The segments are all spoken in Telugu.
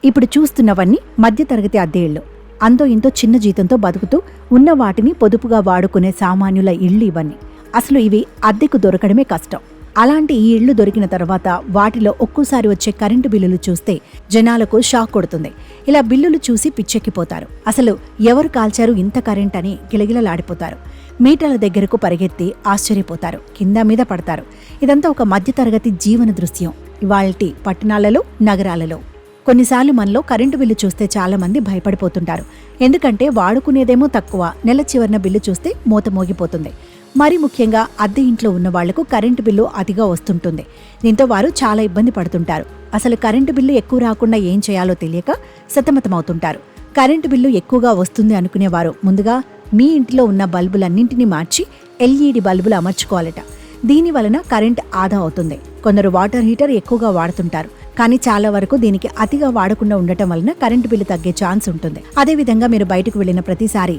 ఇప్పుడు చూస్తున్నవన్నీ మధ్యతరగతి అద్దె ఇళ్ళు. అంతో ఇంతో చిన్న జీతంతో బతుకుతూ ఉన్న వాటిని పొదుపుగా వాడుకునే సామాన్యుల ఇళ్ళు ఇవన్నీ. అసలు ఇవి అద్దెకు దొరకడమే కష్టం. అలాంటి ఈ ఇళ్లు దొరికిన తర్వాత వాటిలో ఒక్కోసారి వచ్చే కరెంటు బిల్లులు చూస్తే జనాలకు షాక్ కొడుతుంది. ఇలా బిల్లులు చూసి పిచ్చెక్కిపోతారు. అసలు ఎవరు కాల్చారు ఇంత కరెంట్ అని గిలగిలలాడిపోతారు. మీటర్ల దగ్గరకు పరిగెత్తి ఆశ్చర్యపోతారు, కింద మీద పడతారు. ఇదంతా ఒక మధ్యతరగతి జీవన దృశ్యం ఇవాల్టి పట్టణాలలో, నగరాలలో. కొన్నిసార్లు మనలో కరెంటు బిల్లు చూస్తే చాలా మంది భయపడిపోతుంటారు. ఎందుకంటే వాడుకునేదేమో తక్కువ, నెల చివరిన బిల్లు చూస్తే మూత మోగిపోతుంది. మరి ముఖ్యంగా అద్దె ఇంట్లో ఉన్న వాళ్లకు కరెంటు బిల్లు అతిగా వస్తుంటుంది. దీంతో వారు చాలా ఇబ్బంది పడుతుంటారు. అసలు కరెంటు బిల్లు ఎక్కువ రాకుండా ఏం చేయాలో తెలియక సతమతమవుతుంటారు. కరెంటు బిల్లు ఎక్కువగా వస్తుంది అనుకునేవారు ముందుగా మీ ఇంటిలో ఉన్న బల్బులన్నింటినీ మార్చి LED బల్బులు అమర్చుకోవాలట. దీని వలన కరెంట్ ఆదా అవుతుంది. కొందరు వాటర్ హీటర్ ఎక్కువగా వాడుతుంటారు. కానీ చాలా వరకు దీనికి అతిగా వాడకుండా ఉండటం వలన కరెంటు బిల్లు తగ్గే ఛాన్స్ ఉంటుంది. అదేవిధంగా మీరు బయటకు వెళ్లిన ప్రతిసారి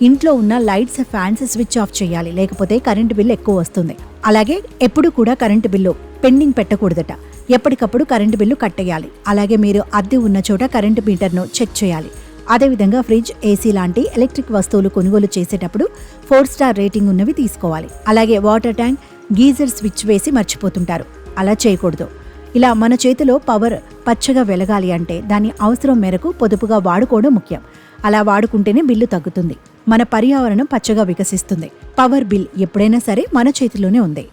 ఇంట్లో ఉన్న లైట్స్, ఫ్యాన్స్ స్విచ్ ఆఫ్ చేయాలి, లేకపోతే కరెంటు బిల్లు ఎక్కువ వస్తుంది. అలాగే ఎప్పుడు కూడా కరెంటు బిల్లు పెండింగ్ పెట్టకూడదట. ఎప్పటికప్పుడు కరెంటు బిల్లు కట్టేయాలి. అలాగే మీరు అద్దె ఉన్న చోట కరెంటు మీటర్ను చెక్ చేయాలి. అదేవిధంగా ఫ్రిడ్జ్, AC లాంటి ఎలక్ట్రిక్ వస్తువులు కొనుగోలు చేసేటప్పుడు 4 స్టార్ రేటింగ్ ఉన్నవి తీసుకోవాలి. అలాగే వాటర్ ట్యాంక్, గీజర్ స్విచ్ వేసి మర్చిపోతుంటారు. అలా చేయకూడదు. ఇలా మన చేతిలో పవర్ పచ్చగా వెలగాలి అంటే దాని అవసరం మేరకు పొదుపుగా వాడుకోవడం ముఖ్యం. అలా వాడుకుంటేనే బిల్లు తగ్గుతుంది. మన పర్యావరణం పచ్చగా వికసిస్తుంది. పవర్ బిల్ ఎప్పుడైనా సరే మన చేతిలోనే ఉంది.